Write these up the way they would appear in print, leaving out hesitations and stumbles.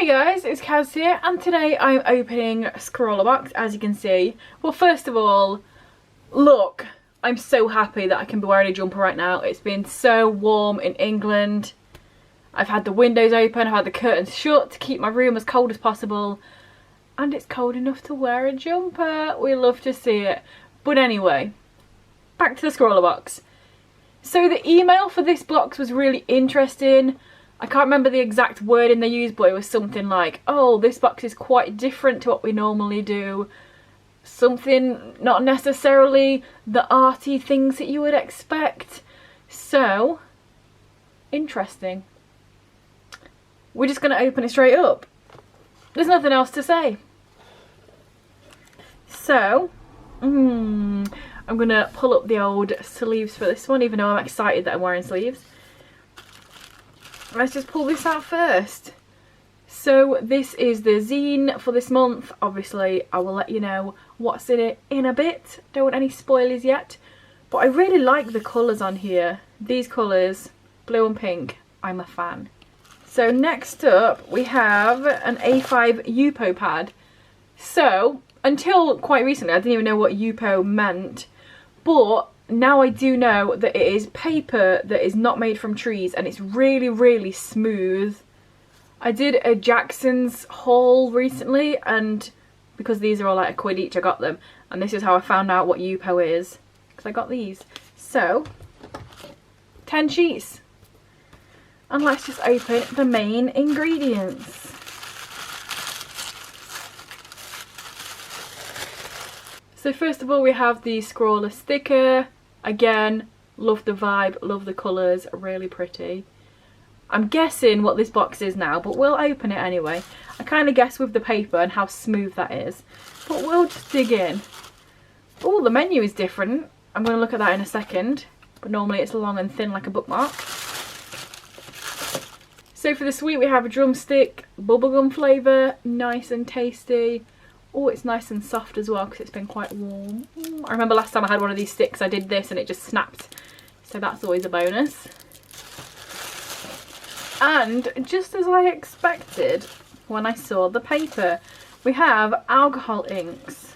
guys, it's Kaz here, and today I'm opening Scrawlrbox, as you can see. Well, first of all, look, I'm so happy that I can be wearing a jumper right now. It's been so warm in England. I've had the windows open, I've had the curtains shut to keep my room as cold as possible, and it's cold enough to wear a jumper. We love to see it. But anyway, back to the Scrawlrbox. So the email for this box was really interesting. I can't remember the exact wording they used, but it was something like, oh, this box is quite different to what we normally do. Something not necessarily the arty things that you would expect. So, interesting. We're just going to open it straight up. There's nothing else to say. So, I'm going to pull up the old sleeves for this one, even though I'm excited that I'm wearing sleeves. Let's just pull this out first. So this is the zine for this month. Obviously I will let you know what's in it in a bit. Don't want any spoilers yet. But I really like the colours on here. These colours, blue and pink, I'm a fan. So next up we have an A5 Yupo pad. So until quite recently I didn't even know what Yupo meant. But now I do know that it is paper that is not made from trees, and it's really, really smooth. I did a Jackson's haul recently, and because these are all like £1 each, I got them. And this is how I found out what Yupo is, because I got these. So, 10 sheets. And let's just open the main ingredients. So first of all we have the Scrawler sticker. Again, love the vibe, love the colours, really pretty. I'm guessing what this box is now, but we'll open it anyway. I kind of guess with the paper and how smooth that is, but we'll just dig in. Oh, the menu is different. I'm going to look at that in a second, but normally it's long and thin like a bookmark. So for the sweet we have a drumstick, bubblegum flavour, nice and tasty. Oh, it's nice and soft as well because it's been quite warm. I remember last time I had one of these sticks, I did this and it just snapped. So that's always a bonus. And just as I expected when I saw the paper, we have alcohol inks.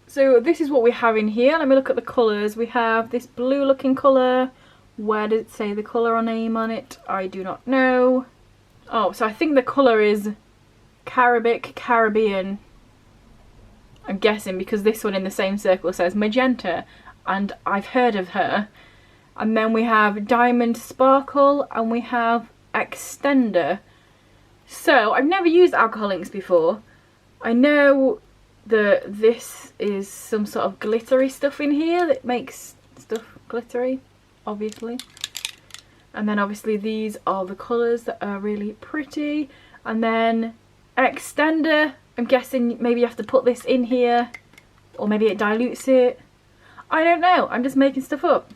So this is what we have in here. Let me look at the colours. We have this blue looking colour. Where does it say the colour or name on it? I do not know. Oh, so I think the colour is Caribbean. I'm guessing because this one in the same circle says magenta, and I've heard of her. And then we have diamond sparkle, and we have extender. So I've never used alcohol inks before. I know that this is some sort of glittery stuff in here that makes stuff glittery, obviously. And then obviously these are the colours that are really pretty. And then extender, I'm guessing maybe you have to put this in here, or maybe it dilutes it. I don't know, I'm just making stuff up.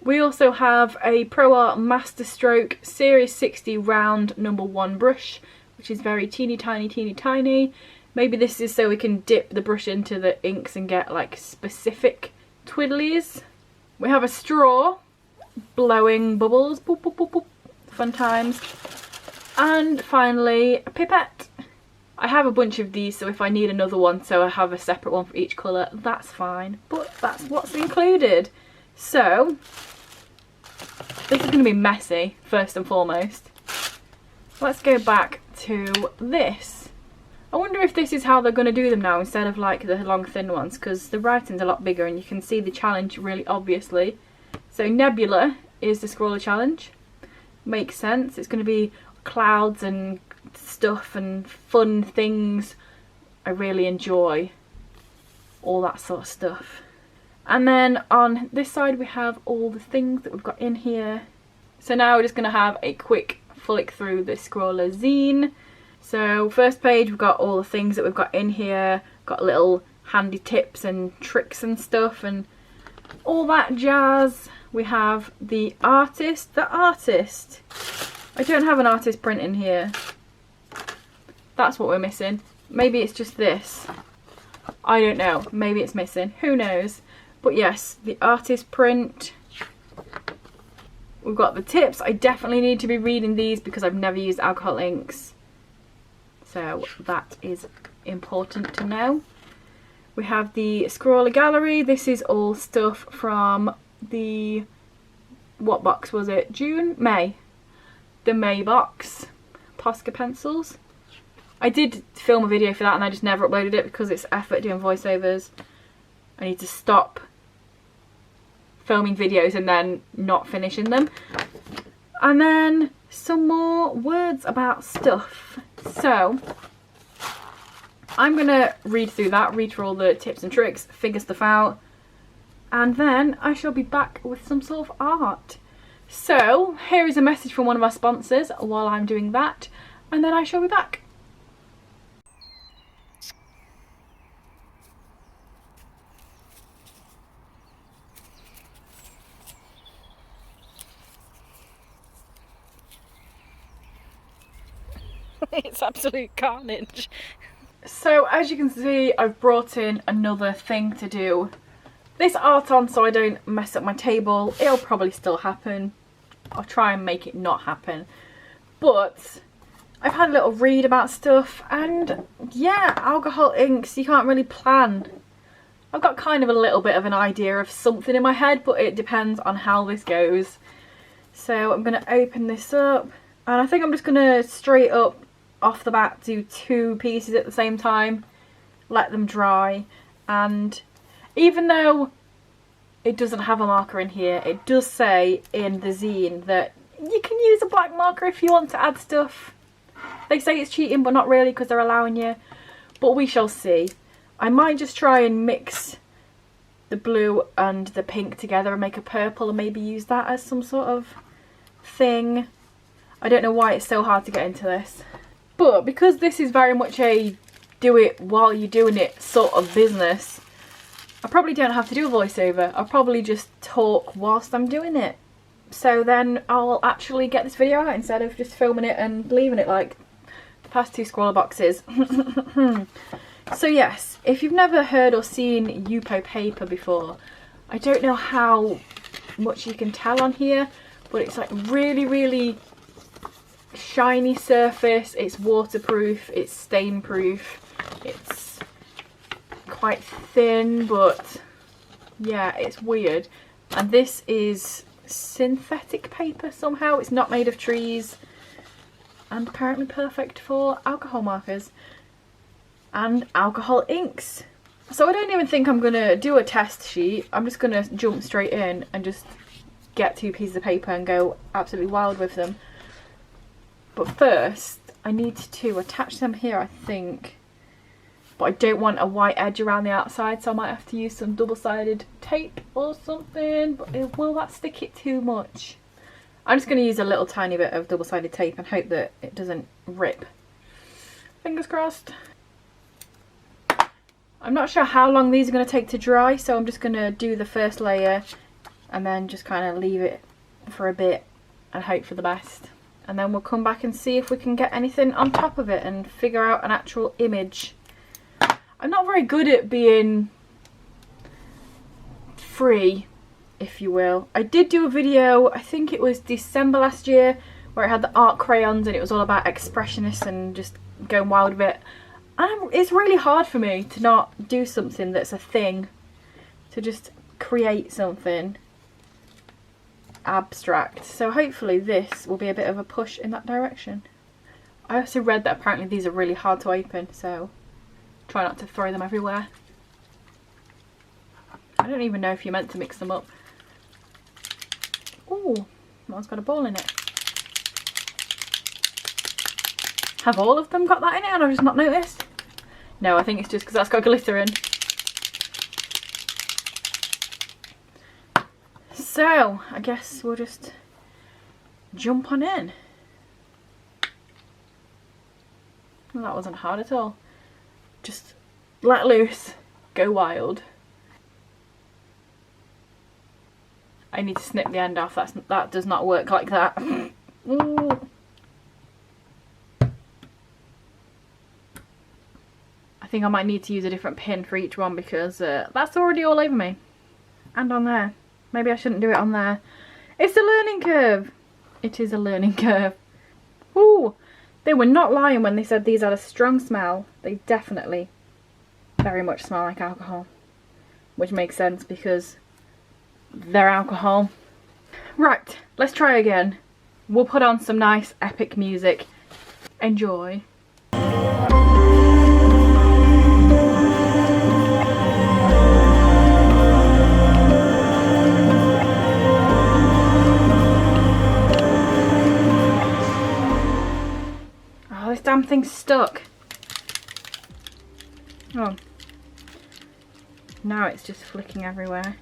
We also have a Pro Art Master Stroke Series 60 round number 1 brush, which is very teeny tiny. Maybe this is so we can dip the brush into the inks and get like specific twiddlies. We have a straw, blowing bubbles, boop, boop, boop, boop. Fun times. And finally a pipette. I have a bunch of these, so if I need another one, so I have a separate one for each colour, that's fine. But that's what's included. So, this is going to be messy, first and foremost. Let's go back to this. I wonder if this is how they're going to do them now, instead of like the long thin ones, because the writing's a lot bigger and you can see the challenge really obviously. So Nebula is the Scrawler challenge. Makes sense. It's going to be clouds and stuff and fun things. I really enjoy all that sort of stuff. And then on this side we have all the things that we've got in here. So now we're just going to have a quick flick through the Scrawler zine. So first page we've got all the things that we've got in here, got little handy tips and tricks and stuff and all that jazz. We have the artist. I don't have an artist print in here. That's what we're missing. Maybe it's just this. I don't know. Maybe it's missing. Who knows? But yes, the artist print. We've got the tips. I definitely need to be reading these because I've never used alcohol inks. so that is important to know. We have the Scrawler Gallery. This is all stuff from the, what box was it? June? May. The May box. Posca pencils. I did film a video for that and I just never uploaded it because it's effort doing voiceovers. I need to stop filming videos and then not finishing them. And then some more words about stuff. So I'm going to read through that, read through all the tips and tricks, figure stuff out, and then I shall be back with some sort of art. So here is a message from one of our sponsors while I'm doing that, and then I shall be back. It's absolute carnage. So as you can see, I've brought in another thing to do this art on so I don't mess up my table. It'll probably still happen. I'll try and make it not happen. But I've had a little read about stuff, and yeah, alcohol inks, you can't really plan. I've got kind of a little bit of an idea of something in my head, but it depends on how this goes. So I'm going to open this up, and I think I'm just going to straight up off the bat do 2 pieces at the same time, let them dry. And even though it doesn't have a marker in here, it does say in the zine that you can use a black marker if you want to add stuff. They say it's cheating, but not really because they're allowing you, but we shall see. I might just try and mix the blue and the pink together and make a purple and maybe use that as some sort of thing. I don't know why it's so hard to get into this. But because this is very much a do it while you're doing it sort of business, I probably don't have to do a voiceover. I'll probably just talk whilst I'm doing it. So then I'll actually get this video out instead of just filming it and leaving it like the past 2 Scrawlrboxes. So yes, if you've never heard or seen Yupo paper before, I don't know how much you can tell on here, but it's like really shiny surface. It's waterproof, it's stain proof, it's quite thin, but yeah, it's weird. And this is synthetic paper somehow. It's not made of trees, and apparently perfect for alcohol markers and alcohol inks. So I don't even think I'm gonna do a test sheet. I'm just gonna jump straight in and just get 2 pieces of paper and go absolutely wild with them. But first I need to attach them here, I think, but I don't want a white edge around the outside, so I might have to use some double-sided tape or something. But will that stick it too much? I'm just going to use a little tiny bit of double-sided tape and hope that it doesn't rip. Fingers crossed. I'm not sure how long these are going to take to dry, so I'm just going to do the first layer and then just kind of leave it for a bit and hope for the best. And then we'll come back and see if we can get anything on top of it and figure out an actual image. I'm not very good at being free, if you will. I did do a video, I think it was December last year, where I had the art crayons and it was all about expressionists and just going wild with it. And it's really hard for me to not do something that's a thing, to just create something abstract. So hopefully this will be a bit of a push in that direction. I also read that apparently these are really hard to open, so try not to throw them everywhere. I don't even know if you're meant to mix them up. Ooh, that one's got a ball in it. Have all of them got that in it and I've just not noticed? No, I think it's just because that's got glitter in. So, I guess we'll just jump on in. Well, that wasn't hard at all. Just let loose, go wild. I need to snip the end off, that does not work like that. Ooh. I think I might need to use a different pin for each one because that's already all over me. And on there. Maybe I shouldn't do it on there. It's a learning curve. It is a learning curve. Ooh, They were not lying when they said these had a strong smell. They definitely very much smell like alcohol, which makes sense because they're alcohol. Right, let's try again. We'll put on some nice epic music. Enjoy. Oh, this damn thing's stuck. Oh. Now it's just flicking everywhere.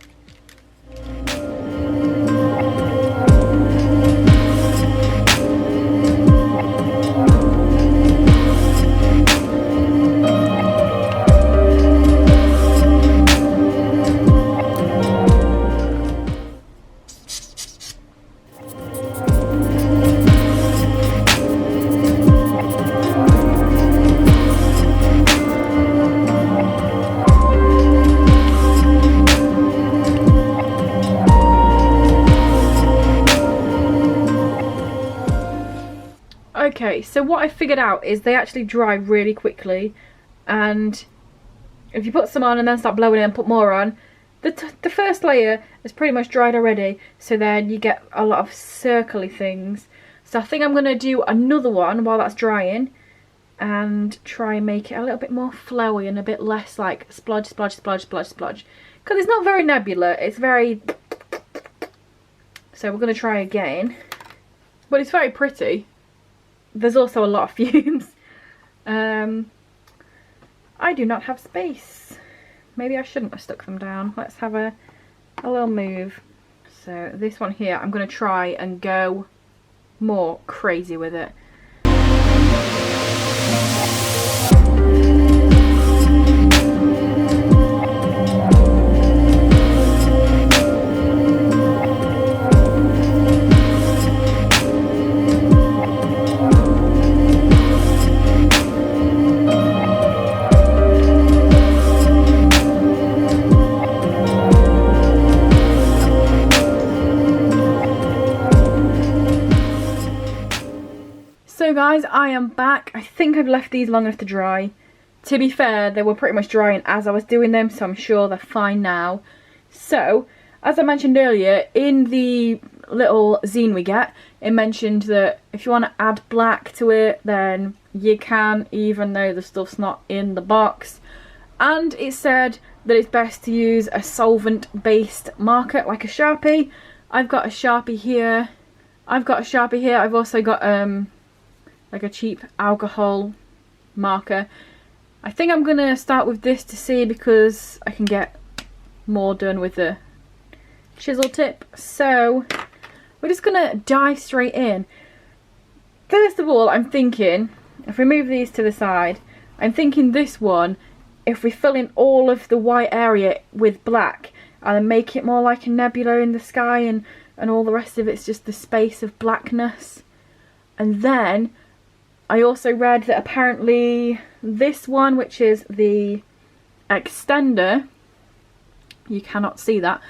Okay, so what I figured out is they actually dry really quickly, and if you put some on and then start blowing it and put more on, the first layer is pretty much dried already, so then you get a lot of circly things. So I think I'm going to do another one while that's drying and try and make it a little bit more flowy and a bit less like splodge, splodge, splodge, splodge, splodge. Because it's not very nebula, it's very... So we're going to try again. But it's very pretty. There's also a lot of fumes. I do not have space. Maybe I shouldn't have stuck them down. Let's have a little move. So this one here, I'm going to try and go more crazy with it. So guys, I am back. I think I've left these long enough to dry. To be fair, they were pretty much drying as I was doing them, so I'm sure they're fine now. So, as I mentioned earlier, in the little zine we get, it mentioned that if you want to add black to it, then you can, even though the stuff's not in the box. And it said that it's best to use a solvent-based marker, like a Sharpie. I've got a Sharpie here. I've also got like a cheap alcohol marker. I think I'm gonna start with this to see, because I can get more done with the chisel tip. So we're just gonna dive straight in. First of all, I'm thinking, if we move these to the side, I'm thinking this one, if we fill in all of the white area with black and then make it more like a nebula in the sky, and all the rest of it's just the space of blackness. And then I also read that apparently this one, which is the extender, you cannot see that,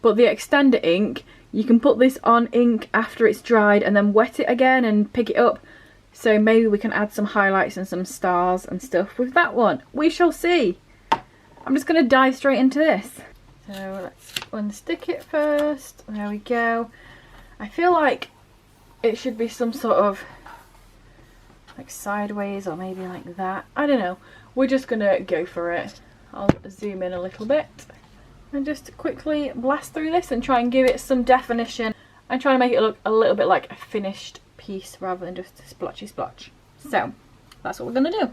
but the extender ink, you can put this on ink after it's dried and then wet it again and pick it up. So maybe we can add some highlights and some stars and stuff with that one. We shall see. I'm just going to dive straight into this. So let's unstick it first. There we go. I feel like it should be some sort of like sideways, or maybe like that. I don't know. We're just gonna go for it. I'll zoom in a little bit and just quickly blast through this and try and give it some definition and try to make it look a little bit like a finished piece rather than just a splotchy splotch. So that's what we're gonna do.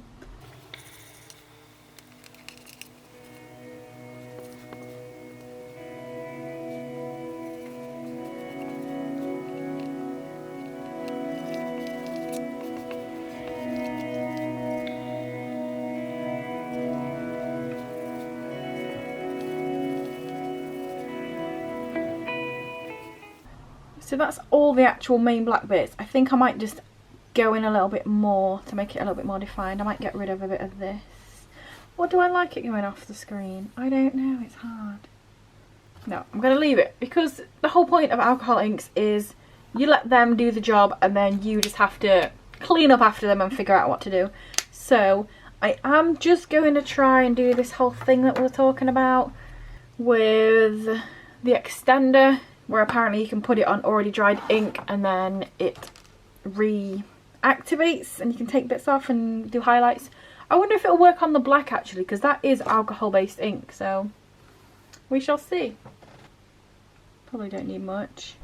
So that's all the actual main black bits. I think I might just go in a little bit more to make it a little bit more defined. I might get rid of a bit of this. Or do I like it going off the screen? I don't know, it's hard. No, I'm going to leave it, because the whole point of alcohol inks is you let them do the job and then you just have to clean up after them and figure out what to do. So I am just going to try and do this whole thing that we were talking about with the extender, where apparently you can put it on already dried ink and then it reactivates and you can take bits off and do highlights. I wonder if it'll work on the black actually, because that is alcohol based ink, so we shall see. Probably don't need much.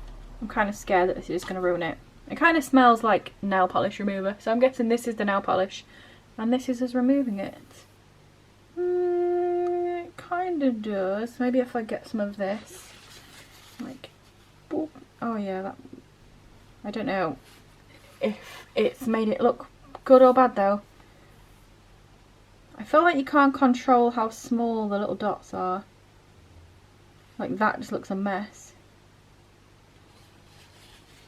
I'm kind of scared that this is just going to ruin it. It kind of smells like nail polish remover, so I'm guessing this is the nail polish and this is us removing it. It kind of does. Maybe if I get some of this, like, boop. Oh yeah, that, I don't know if it's made it look good or bad though. I feel like you can't control how small the little dots are. Like that just looks a mess.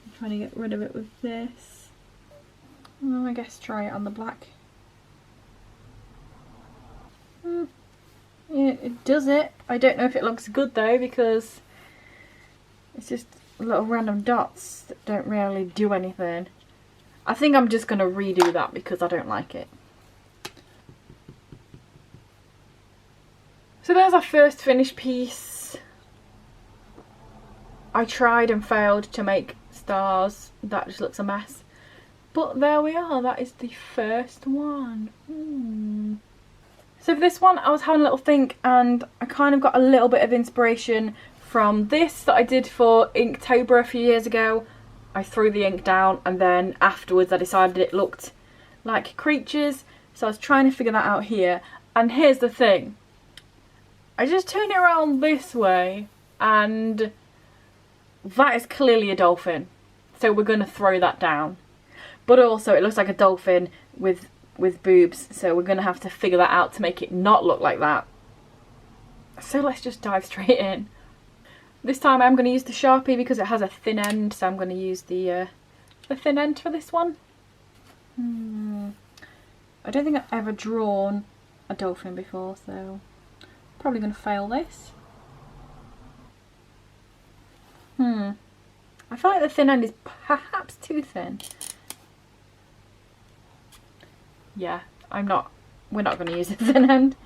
I'm trying to get rid of it with this. Oh, I guess try it on the black. Yeah, it does it. I don't know if it looks good though, because it's just little random dots that don't really do anything. I think I'm just going to redo that because I don't like it. So there's our first finished piece. I tried and failed to make stars. That just looks a mess. But there we are. That is the first one. So for this one, I was having a little think and I kind of got a little bit of inspiration from this that I did for Inktober a few years ago. I threw the ink down and then afterwards I decided it looked like creatures. So I was trying to figure that out here. And here's the thing. I just turned it around this way and that is clearly a dolphin. So we're going to throw that down. But also it looks like a dolphin with boobs. So we're going to have to figure that out to make it not look like that. So let's just dive straight in. This time I'm going to use the Sharpie because it has a thin end. So I'm going to use the thin end for this one. I don't think I've ever drawn a dolphin before, so probably going to fail this. I feel like the thin end is perhaps too thin. Yeah, we're not going to use the thin end.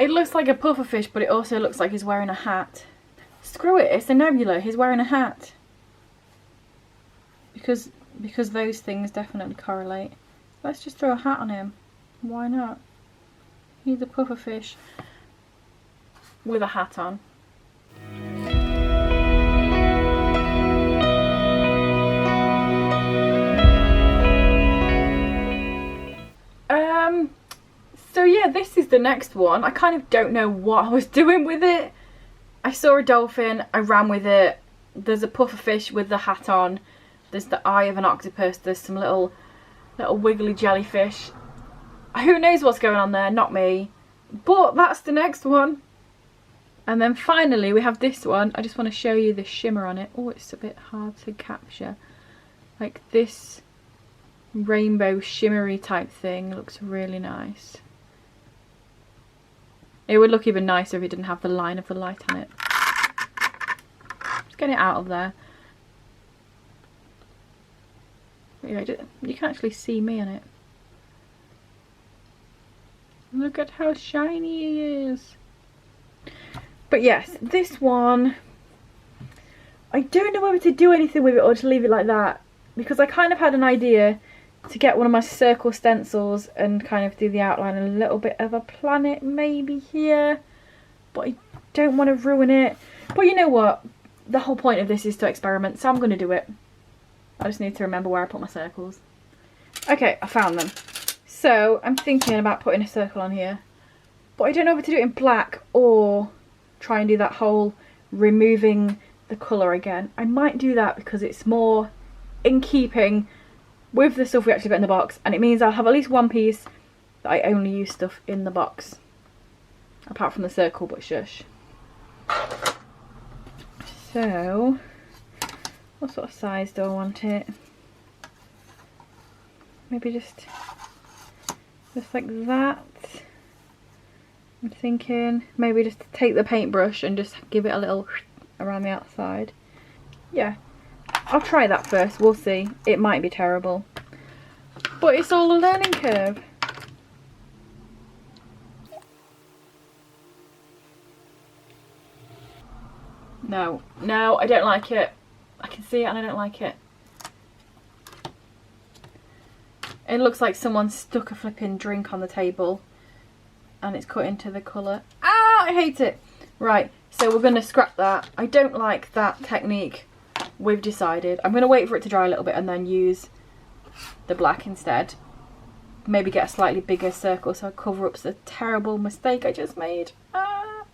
It looks like a pufferfish, but it also looks like he's wearing a hat. Screw it, it's a nebula, he's wearing a hat. Because those things definitely correlate. Let's just throw a hat on him. Why not? He's a pufferfish with a hat on. So yeah, this is the next one. I kind of don't know what I was doing with it. I saw a dolphin, I ran with it. There's a pufferfish with the hat on. There's the eye of an octopus. There's some little wiggly jellyfish. Who knows what's going on there? Not me. But that's the next one. And then finally we have this one. I just want to show you the shimmer on it. Oh, it's a bit hard to capture. Like this rainbow shimmery type thing looks really nice. It would look even nicer if it didn't have the line of the light on it. Just get it out of there. But yeah, you can actually see me on it. Look at how shiny he is. But yes, this one, I don't know whether to do anything with it or to leave it like that, because I kind of had an idea to get one of my circle stencils and kind of do the outline, a little bit of a planet maybe here, but I don't want to ruin it. But you know what, the whole point of this is to experiment, so I'm going to do it. I just need to remember where I put my circles. Okay, I found them. So I'm thinking about putting a circle on here, but I don't know whether to do it in black or try and do that whole removing the colour again. I might do that because it's more in keeping with the stuff we actually got in the box, and it means I'll have at least one piece that I only use stuff in the box. Apart from the circle, but shush. So, what sort of size do I want it? Maybe just like that. I'm thinking maybe just take the paintbrush and just give it a little around the outside. Yeah, I'll try that first, we'll see. It might be terrible, but it's all a learning curve. No, no, I don't like it. I can see it and I don't like it. It looks like someone stuck a flipping drink on the table and it's cut into the colour. Ah, I hate it. Right, so we're going to scrap that. I don't like that technique. We've decided. I'm going to wait for it to dry a little bit and then use the black instead. Maybe get a slightly bigger circle so I cover up the terrible mistake I just made. Ah.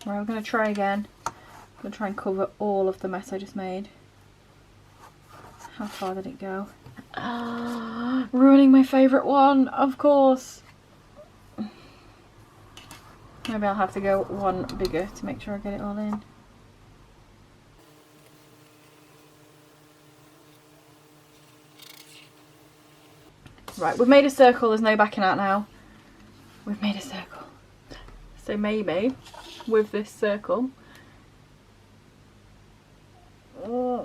Right, we're going to try again. I'm going to try and cover all of the mess I just made. How far did it go? Ah, ruining my favourite one, of course. Maybe I'll have to go one bigger to make sure I get it all in. Right, we've made a circle, there's no backing out now. We've made a circle. So maybe with this circle,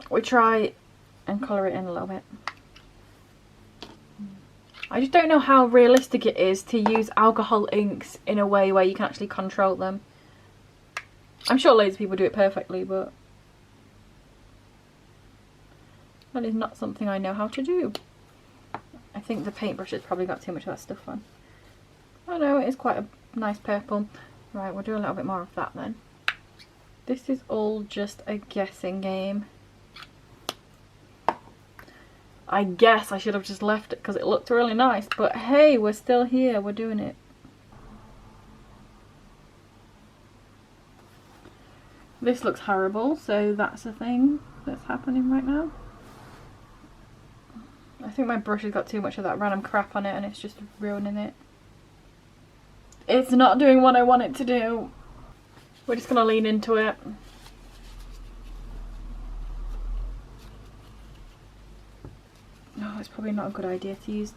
we try and colour it in a little bit. I just don't know how realistic it is to use alcohol inks in a way where you can actually control them. I'm sure loads of people do it perfectly, but that is not something I know how to do. I think the paintbrush has probably got too much of that stuff on. Oh no, it is quite a nice purple. Right, we'll do a little bit more of that then. This is all just a guessing game. I guess I should have just left it because it looked really nice, but hey, we're still here, we're doing it. This looks horrible, so that's a thing that's happening right now. I think my brush has got too much of that random crap on it and it's just ruining it. It's not doing what I want it to do. We're just gonna lean into it. Oh, it's probably not a good idea to use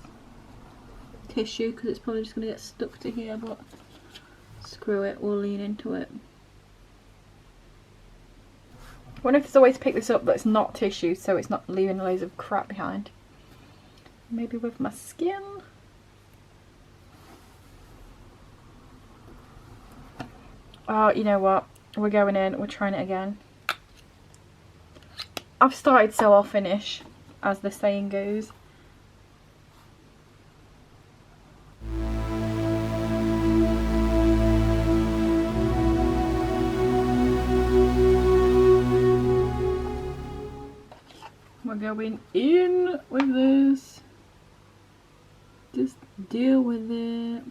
tissue because it's probably just gonna get stuck to here, but screw it, we'll lean into it. I wonder if there's a way to pick this up that's not tissue so it's not leaving loads of crap behind. Maybe with my skin. Oh, you know what? We're going in, we're trying it again. I've started so I'll finish, as the saying goes. We're going in with this. Just deal with it.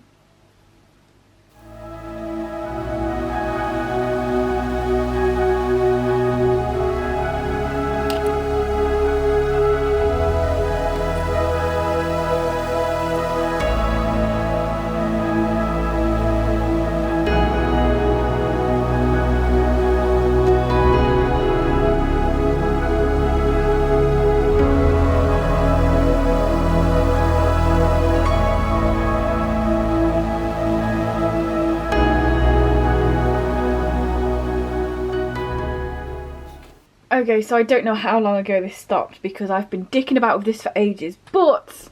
Okay, so I don't know how long ago this stopped because I've been dicking about with this for ages, but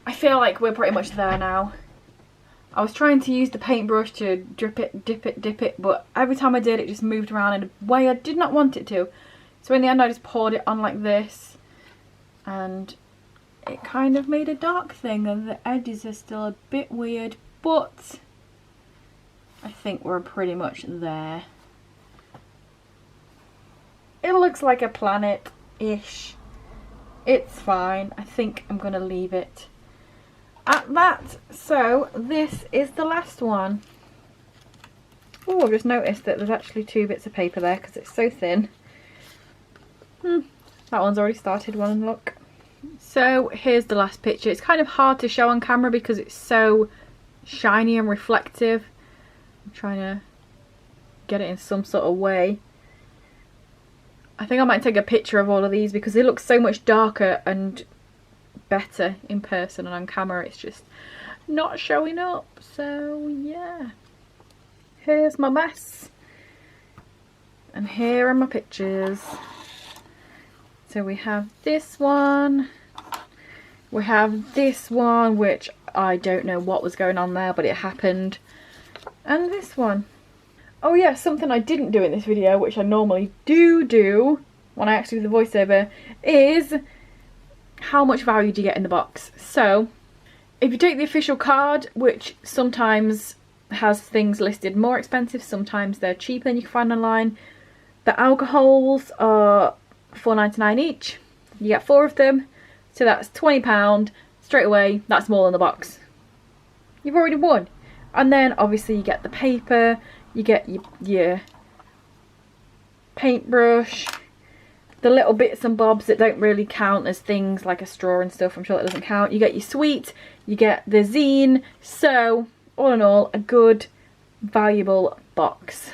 I feel like we're pretty much there now. I was trying to use the paintbrush to drip it, dip it, dip it, but every time I did it just moved around in a way I did not want it to. So in the end I just poured it on like this and it kind of made a dark thing and the edges are still a bit weird, but I think we're pretty much there. It looks like a planet-ish. It's fine. I think I'm going to leave it at that. So this is the last one. Oh, I've just noticed that there's actually 2 bits of paper there because it's so thin. That one's already started one, look. So here's the last picture. It's kind of hard to show on camera because it's so shiny and reflective. I'm trying to get it in some sort of way. I think I might take a picture of all of these because they look so much darker and better in person, and on camera it's just not showing up. So yeah, here's my mess and here are my pictures. So we have this one, we have this one, which I don't know what was going on there, but it happened, and this one. Oh yeah, something I didn't do in this video, which I normally do when I actually do the voiceover, is how much value do you get in the box. So if you take the official card, which sometimes has things listed more expensive, sometimes they're cheaper than you can find online. The alcohols are $4.99 each. You get 4 of them, so that's £20 straight away. That's more than the box. You've already won. And then obviously you get the paper, you get your paintbrush, the little bits and bobs that don't really count as things like a straw and stuff. I'm sure that doesn't count. You get your sweet, you get the zine. So all in all, a good, valuable box.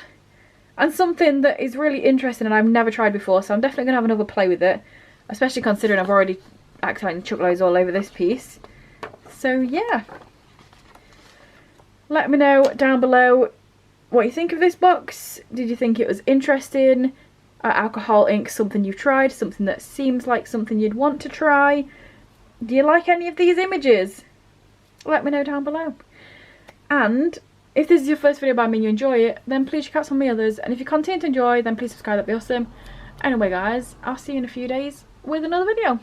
And something that is really interesting and I've never tried before, so I'm definitely going to have another play with it. Especially considering I've already accidentally chucked loads all over this piece. So yeah. Let me know down below what you think of this box. Did you think it was interesting? Are alcohol inks something you've tried? Something that seems like something you'd want to try? Do you like any of these images? Let me know down below. And if this is your first video by me and you enjoy it, then please check out some of my others. And if you continue to enjoy, then please subscribe, that'd be awesome. Anyway guys, I'll see you in a few days with another video.